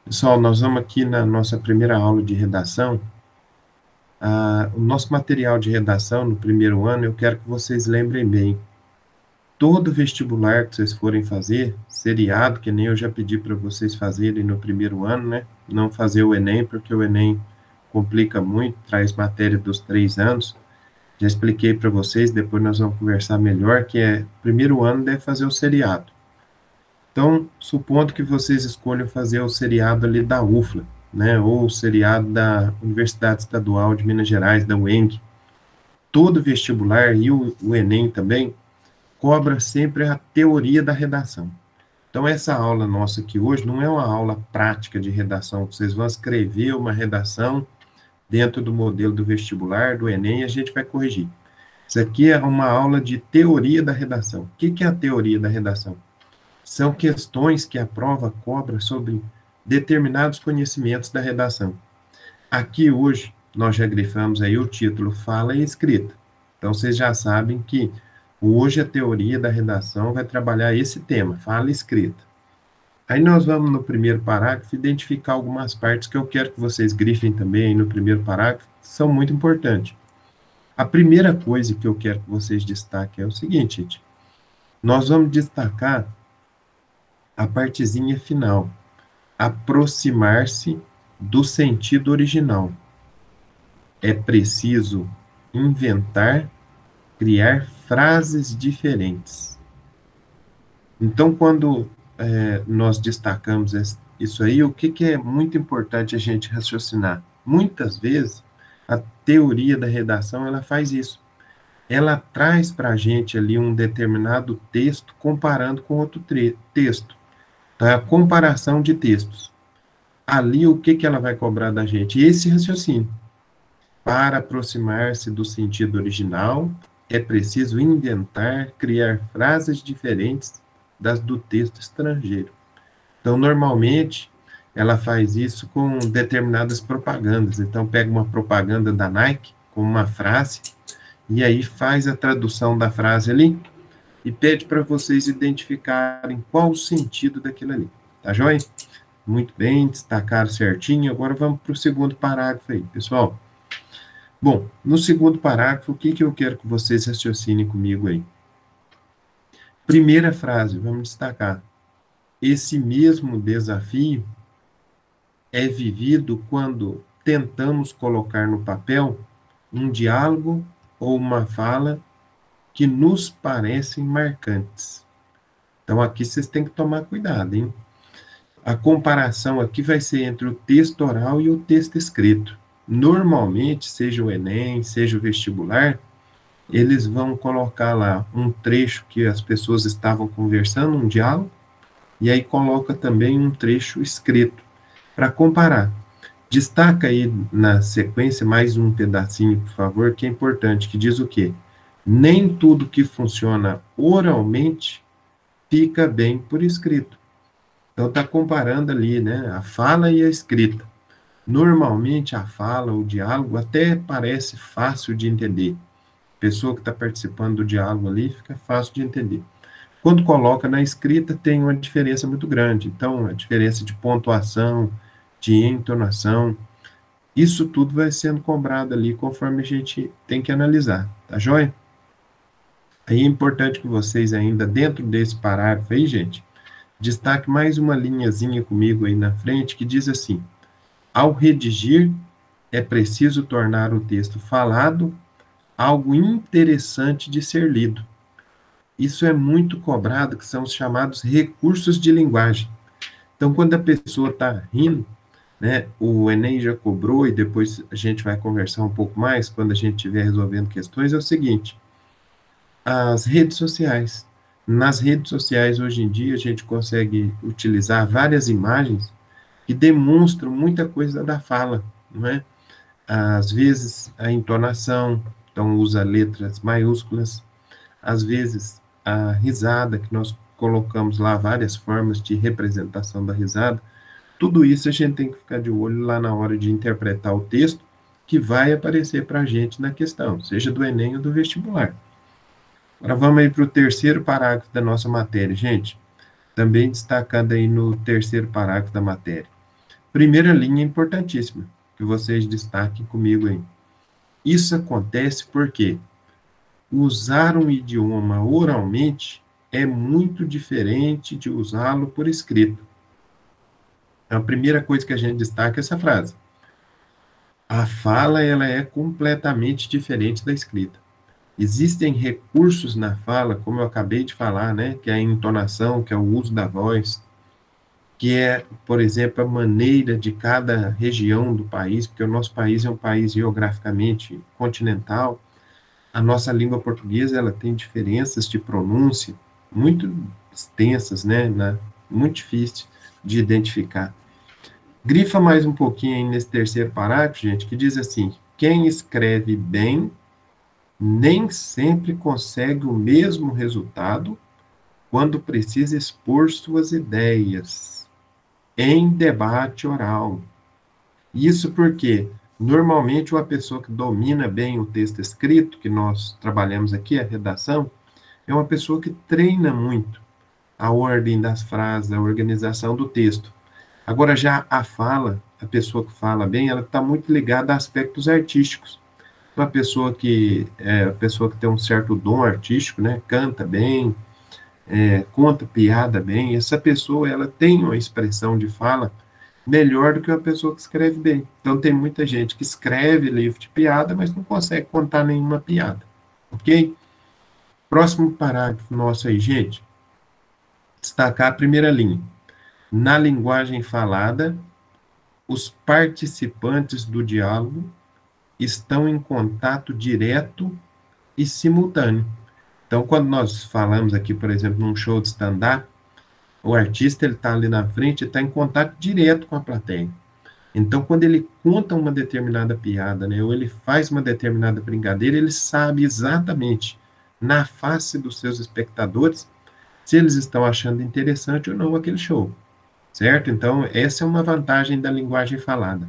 Pessoal, nós vamos aqui na nossa primeira aula de redação. O nosso material de redação no primeiro ano, eu quero que vocês lembrem bem. Todo vestibular que vocês forem fazer, seriado, que nem eu já pedi para vocês fazerem no primeiro ano, né? Não fazer o Enem, porque o Enem complica muito, traz matéria dos 3 anos. Já expliquei para vocês, depois nós vamos conversar melhor, que primeiro ano deve fazer o seriado. Então, supondo que vocês escolham fazer o seriado ali da UFLA, né, ou o seriado da Universidade Estadual de Minas Gerais, da UENG, todo vestibular e o Enem também cobra sempre a teoria da redação. Então, essa aula nossa aqui hoje não é uma aula prática de redação, vocês vão escrever uma redação dentro do modelo do vestibular, do Enem, e a gente vai corrigir. Isso aqui é uma aula de teoria da redação. O que é a teoria da redação? São questões que a prova cobra sobre determinados conhecimentos da redação. Aqui hoje, nós já grifamos aí o título Fala e Escrita. Então, vocês já sabem que hoje a teoria da redação vai trabalhar esse tema, fala e escrita. Aí nós vamos no primeiro parágrafo identificar algumas partes que eu quero que vocês grifem também no primeiro parágrafo, que são muito importantes. A primeira coisa que eu quero que vocês destaquem é o seguinte, gente. Nós vamos destacar a partezinha final, aproximar-se do sentido original. É preciso inventar, criar frases diferentes. Então, quando nós destacamos isso aí, o que é muito importante a gente raciocinar? Muitas vezes, a teoria da redação, ela faz isso. Ela traz para a gente ali um determinado texto comparando com outro texto. Tá? A comparação de textos. Ali, o que ela vai cobrar da gente? Esse raciocínio. Para aproximar-se do sentido original, é preciso inventar, criar frases diferentes das do texto estrangeiro. Então, normalmente, ela faz isso com determinadas propagandas. Então, pega uma propaganda da Nike com uma frase, e aí faz a tradução da frase ali, e pede para vocês identificarem qual o sentido daquilo ali. Tá joia? Muito bem, destacaram certinho. Agora vamos para o segundo parágrafo aí, pessoal. Bom, no segundo parágrafo, o que eu quero que vocês raciocinem comigo aí? Primeira frase, vamos destacar. Esse mesmo desafio é vivido quando tentamos colocar no papel um diálogo ou uma fala que nos parecem marcantes. Então, aqui vocês têm que tomar cuidado, hein? A comparação aqui vai ser entre o texto oral e o texto escrito. Normalmente, seja o Enem, seja o vestibular, eles vão colocar lá um trecho que as pessoas estavam conversando, um diálogo, e aí coloca também um trecho escrito, para comparar. Destaca aí na sequência mais um pedacinho, por favor, que é importante, que diz o quê? Nem tudo que funciona oralmente fica bem por escrito. Então, está comparando ali, né, a fala e a escrita. Normalmente, a fala, o diálogo, até parece fácil de entender. A pessoa que está participando do diálogo ali fica fácil de entender. Quando coloca na escrita, tem uma diferença muito grande. Então, a diferença de pontuação, de entonação, isso tudo vai sendo cobrado ali conforme a gente tem que analisar, tá joia? Aí é importante que vocês ainda, dentro desse parágrafo aí, gente, destaque mais uma linhazinha comigo aí na frente, que diz assim, ao redigir, é preciso tornar o texto falado algo interessante de ser lido. Isso é muito cobrado, que são os chamados recursos de linguagem. Então, quando a pessoa está rindo, né, o Enem já cobrou, e depois a gente vai conversar um pouco mais, quando a gente estiver resolvendo questões, é o seguinte, as redes sociais. Nas redes sociais, hoje em dia, a gente consegue utilizar várias imagens que demonstram muita coisa da fala, não é? Às vezes, a entonação, então usa letras maiúsculas, às vezes, a risada, que nós colocamos lá várias formas de representação da risada, tudo isso a gente tem que ficar de olho lá na hora de interpretar o texto que vai aparecer para a gente na questão, seja do Enem ou do vestibular. Agora vamos aí para o terceiro parágrafo da nossa matéria, gente. Também destacando aí no terceiro parágrafo da matéria. Primeira linha importantíssima, que vocês destaquem comigo aí. Isso acontece porque usar um idioma oralmente é muito diferente de usá-lo por escrito. A primeira coisa que a gente destaca é essa frase. A fala, ela é completamente diferente da escrita. Existem recursos na fala, como eu acabei de falar, né, que é a entonação, que é o uso da voz, que é, por exemplo, a maneira de cada região do país, porque o nosso país é um país geograficamente continental. A nossa língua portuguesa, ela tem diferenças de pronúncia muito extensas, né, muito difícil de identificar. Grifa mais um pouquinho aí nesse terceiro parágrafo, gente, que diz assim: quem escreve bem nem sempre consegue o mesmo resultado quando precisa expor suas ideias em debate oral. Isso porque, normalmente, uma pessoa que domina bem o texto escrito, que nós trabalhamos aqui, a redação, é uma pessoa que treina muito a ordem das frases, a organização do texto. Agora, já a fala, a pessoa que fala bem, ela está muito ligada a aspectos artísticos. A pessoa que tem um certo dom artístico, né, canta bem, conta piada bem, essa pessoa, ela tem uma expressão de fala melhor do que uma pessoa que escreve bem. Então, tem muita gente que escreve livro de piada, mas não consegue contar nenhuma piada, ok? Próximo parágrafo nosso aí, gente. Destacar a primeira linha. Na linguagem falada, os participantes do diálogo estão em contato direto e simultâneo. Então, quando nós falamos aqui, por exemplo, num show de stand-up, o artista ele está ali na frente, está em contato direto com a plateia. Então, quando ele conta uma determinada piada, né, ou ele faz uma determinada brincadeira, ele sabe exatamente, na face dos seus espectadores, se eles estão achando interessante ou não aquele show, certo? Então, essa é uma vantagem da linguagem falada.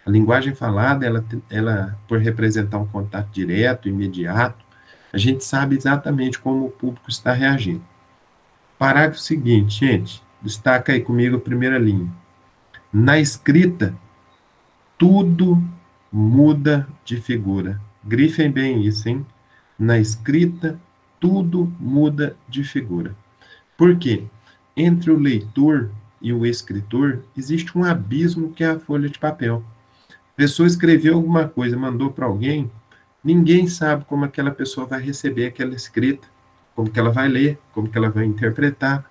A linguagem falada, ela, por representar um contato direto, imediato, a gente sabe exatamente como o público está reagindo. Parágrafo seguinte, gente, destaca aí comigo a primeira linha. Na escrita, tudo muda de figura. Grifem bem isso, hein? Na escrita, tudo muda de figura. Por quê? Entre o leitor e o escritor, existe um abismo que é a folha de papel. A pessoa escreveu alguma coisa, mandou para alguém, ninguém sabe como aquela pessoa vai receber aquela escrita, como que ela vai ler, como que ela vai interpretar.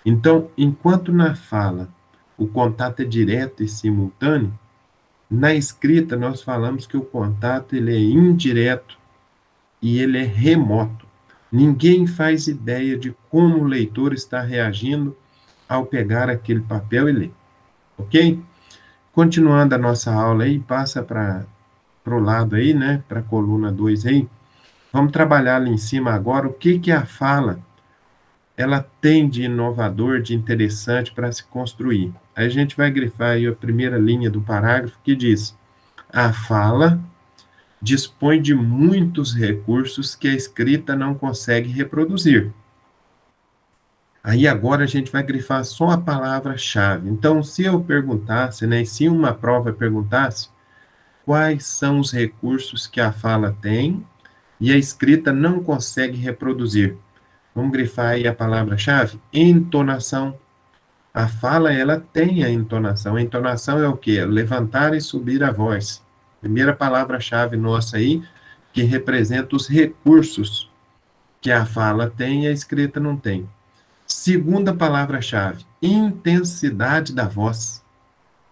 Então, enquanto na fala o contato é direto e simultâneo, na escrita nós falamos que o contato ele é indireto e ele é remoto. Ninguém faz ideia de como o leitor está reagindo ao pegar aquele papel e ler, ok? Continuando a nossa aula aí, passa para o lado aí, né, para a coluna 2 aí, vamos trabalhar ali em cima agora o que a fala ela tem de inovador, de interessante para se construir. Aí a gente vai grifar aí a primeira linha do parágrafo que diz: a fala dispõe de muitos recursos que a escrita não consegue reproduzir. Aí agora a gente vai grifar só a palavra-chave. Então, se eu perguntasse, né, se uma prova perguntasse quais são os recursos que a fala tem e a escrita não consegue reproduzir, vamos grifar aí a palavra-chave? Entonação. A fala, ela tem a entonação. A entonação é o quê? Levantar e subir a voz. Primeira palavra-chave nossa aí, que representa os recursos que a fala tem e a escrita não tem. Segunda palavra-chave, intensidade da voz.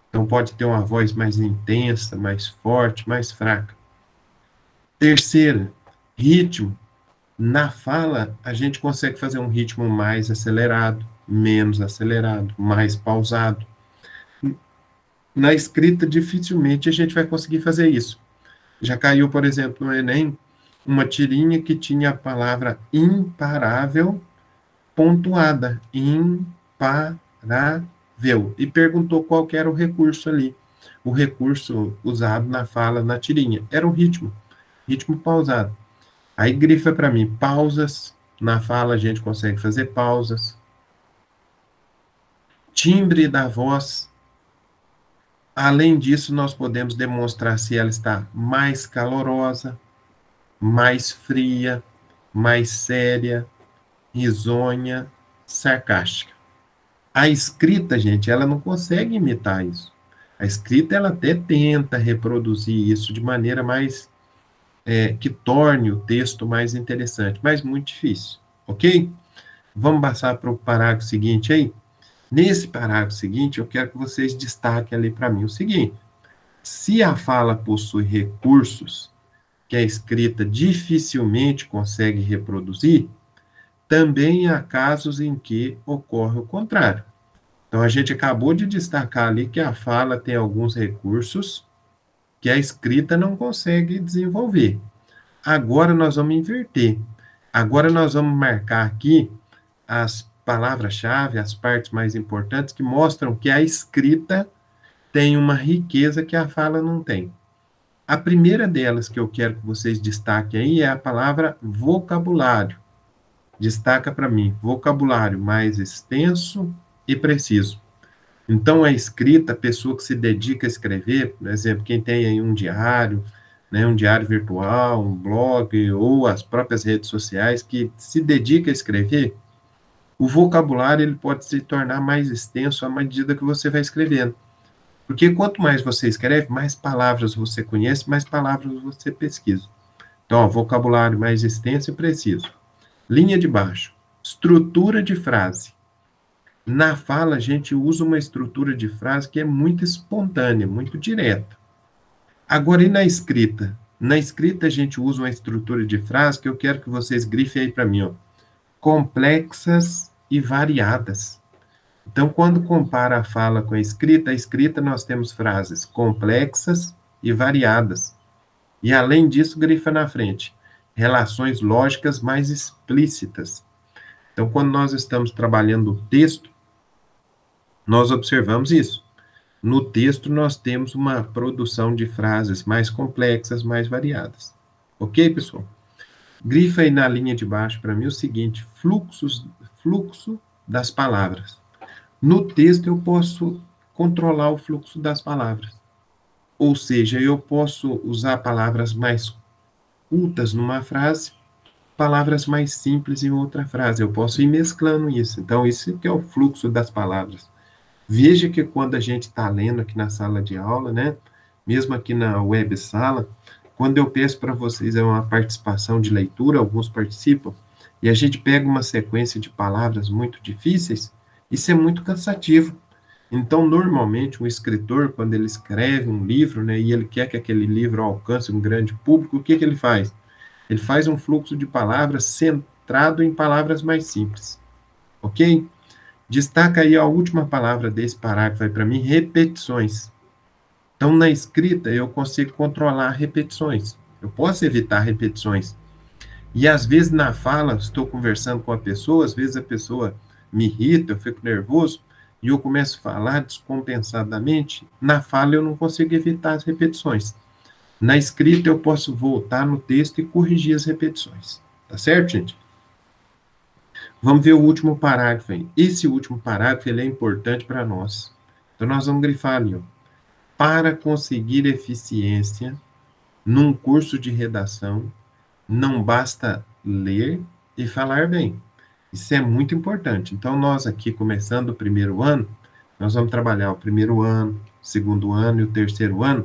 Então, pode ter uma voz mais intensa, mais forte, mais fraca. Terceira, ritmo. Na fala, a gente consegue fazer um ritmo mais acelerado, menos acelerado, mais pausado. Na escrita, dificilmente a gente vai conseguir fazer isso. Já caiu, por exemplo, no Enem, uma tirinha que tinha a palavra imparável pontuada, imparável, e perguntou qual que era o recurso ali. O recurso usado na fala, na tirinha, era o ritmo pausado. Aí grifa para mim, pausas, na fala a gente consegue fazer pausas. Timbre da voz, Além disso, nós podemos demonstrar se ela está mais calorosa, mais fria, mais séria, risonha, sarcástica. A escrita, gente, ela não consegue imitar isso. A escrita, ela até tenta reproduzir isso de maneira mais, que torne o texto mais interessante, mas muito difícil, ok? Vamos passar para o parágrafo seguinte aí? Nesse parágrafo seguinte, eu quero que vocês destaquem ali para mim o seguinte: se a fala possui recursos que a escrita dificilmente consegue reproduzir, também há casos em que ocorre o contrário. Então, a gente acabou de destacar ali que a fala tem alguns recursos que a escrita não consegue desenvolver. Agora nós vamos inverter. Agora nós vamos marcar aqui as palavras-chave, as partes mais importantes que mostram que a escrita tem uma riqueza que a fala não tem. A primeira delas que eu quero que vocês destaquem aí é a palavra vocabulário. Destaca para mim, vocabulário mais extenso e preciso. Então, a escrita, a pessoa que se dedica a escrever, por exemplo, quem tem aí um diário, né, um diário virtual, um blog, ou as próprias redes sociais, que se dedica a escrever, o vocabulário ele pode se tornar mais extenso à medida que você vai escrevendo. Porque quanto mais você escreve, mais palavras você conhece, mais palavras você pesquisa. Então, ó, vocabulário mais extenso e preciso. Linha de baixo. Estrutura de frase. Na fala, a gente usa uma estrutura de frase que é muito espontânea, muito direta. Agora, e na escrita? Na escrita, a gente usa uma estrutura de frase que eu quero que vocês grifem aí para mim, ó. Complexas e variadas. Então, quando compara a fala com a escrita nós temos frases complexas e variadas. E, além disso, grifa na frente, relações lógicas mais explícitas. Então, quando nós estamos trabalhando o texto, nós observamos isso. No texto, nós temos uma produção de frases mais complexas, mais variadas. Ok, pessoal? Grifa aí na linha de baixo para mim o seguinte: fluxo das palavras. No texto, eu posso controlar o fluxo das palavras. Ou seja, eu posso usar palavras mais cultas numa frase, palavras mais simples em outra frase. Eu posso ir mesclando isso. Então, isso que é o fluxo das palavras. Veja que quando a gente está lendo aqui na sala de aula, né, mesmo aqui na web sala, quando eu peço para vocês uma participação de leitura, alguns participam, e a gente pega uma sequência de palavras muito difíceis, isso é muito cansativo. Então, normalmente, um escritor, quando ele escreve um livro, né, e ele quer que aquele livro alcance um grande público, o que ele faz? Ele faz um fluxo de palavras centrado em palavras mais simples. Ok? Destaca aí a última palavra desse parágrafo aí para mim, repetições. Então, na escrita, eu consigo controlar repetições. Eu posso evitar repetições. E, às vezes, na fala, estou conversando com a pessoa, às vezes a pessoa me irrita, eu fico nervoso, e eu começo a falar descompensadamente. Na fala, eu não consigo evitar as repetições. Na escrita, eu posso voltar no texto e corrigir as repetições. Tá certo, gente? Vamos ver o último parágrafo aí. Esse último parágrafo ele é importante para nós. Então, nós vamos grifar ali, ó. Para conseguir eficiência num curso de redação, não basta ler e falar bem. Isso é muito importante. Então, nós aqui, começando o primeiro ano, nós vamos trabalhar o primeiro ano, o segundo ano e o terceiro ano.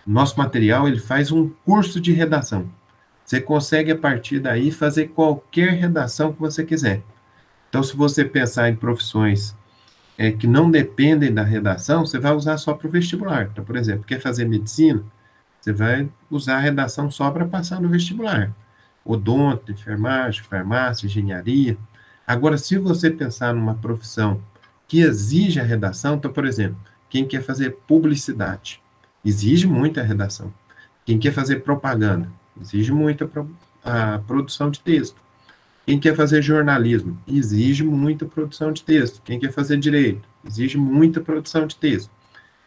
Nosso material, ele faz um curso de redação. Você consegue, a partir daí, fazer qualquer redação que você quiser. Então, se você pensar em profissões que não dependem da redação, você vai usar só para o vestibular. Então, por exemplo, quer fazer medicina, você vai usar a redação só para passar no vestibular. Odonto, enfermagem, farmácia, engenharia. Agora, se você pensar numa profissão que exige a redação, então, por exemplo, quem quer fazer publicidade, exige muita redação. Quem quer fazer propaganda, exige muita a produção de texto. Quem quer fazer jornalismo, exige muita produção de texto. Quem quer fazer direito, exige muita produção de texto.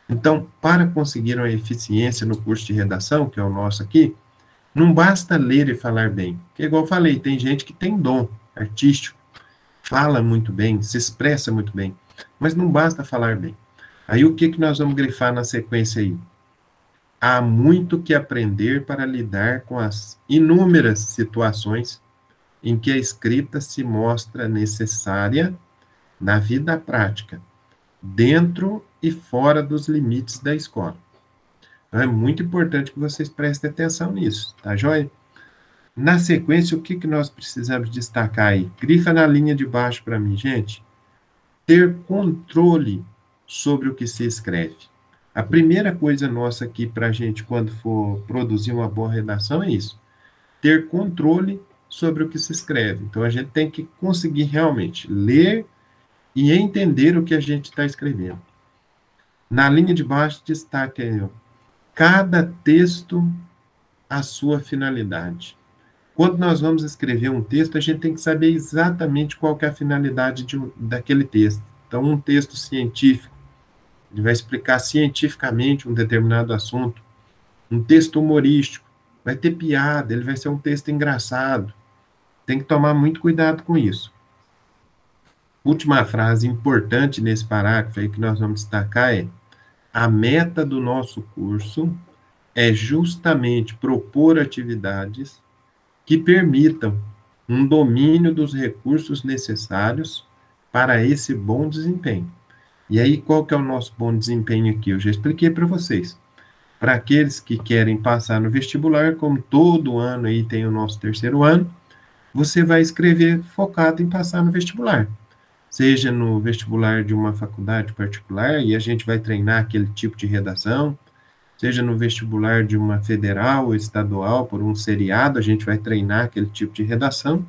Então, para conseguir uma eficiência no curso de redação, que é o nosso aqui, não basta ler e falar bem. Porque, igual eu falei, tem gente que tem dom artístico, fala muito bem, se expressa muito bem, mas não basta falar bem. Aí o que nós vamos grifar na sequência aí? Há muito que aprender para lidar com as inúmeras situações em que a escrita se mostra necessária na vida prática, dentro e fora dos limites da escola. Então, é muito importante que vocês prestem atenção nisso, tá joia? Na sequência, o que nós precisamos destacar aí? Grifa na linha de baixo para mim, gente. Ter controle sobre o que se escreve. A primeira coisa nossa aqui para a gente, quando for produzir uma boa redação, é isso. Ter controle sobre o que se escreve. Então, a gente tem que conseguir realmente ler e entender o que a gente está escrevendo. Na linha de baixo, destaque aí, ó, cada texto a sua finalidade. Quando nós vamos escrever um texto, a gente tem que saber exatamente qual que é a finalidade daquele texto. Então, um texto científico, ele vai explicar cientificamente um determinado assunto. Um texto humorístico, vai ter piada, ele vai ser um texto engraçado. Tem que tomar muito cuidado com isso. Última frase importante nesse parágrafo aí que nós vamos destacar é: a meta do nosso curso é justamente propor atividades que permitam um domínio dos recursos necessários para esse bom desempenho. E aí, qual que é o nosso bom desempenho aqui? Eu já expliquei para vocês. Para aqueles que querem passar no vestibular, como todo ano aí tem o nosso terceiro ano, você vai escrever focado em passar no vestibular. Seja no vestibular de uma faculdade particular, e a gente vai treinar aquele tipo de redação, seja no vestibular de uma federal ou estadual, por um seriado, a gente vai treinar aquele tipo de redação,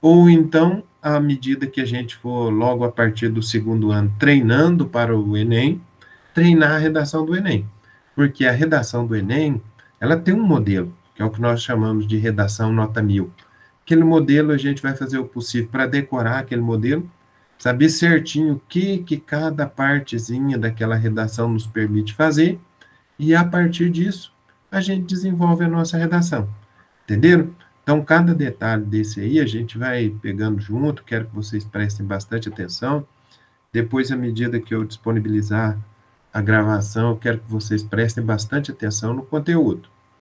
ou então, à medida que a gente for, logo a partir do segundo ano, treinando para o Enem, treinar a redação do Enem. Porque a redação do Enem, ela tem um modelo, que é o que nós chamamos de redação nota 1000. Aquele modelo, a gente vai fazer o possível para decorar aquele modelo, saber certinho o que cada partezinha daquela redação nos permite fazer, e a partir disso, a gente desenvolve a nossa redação. Entenderam? Então, cada detalhe desse aí, a gente vai pegando junto, quero que vocês prestem bastante atenção. Depois, à medida que eu disponibilizar a gravação, eu quero que vocês prestem bastante atenção no conteúdo.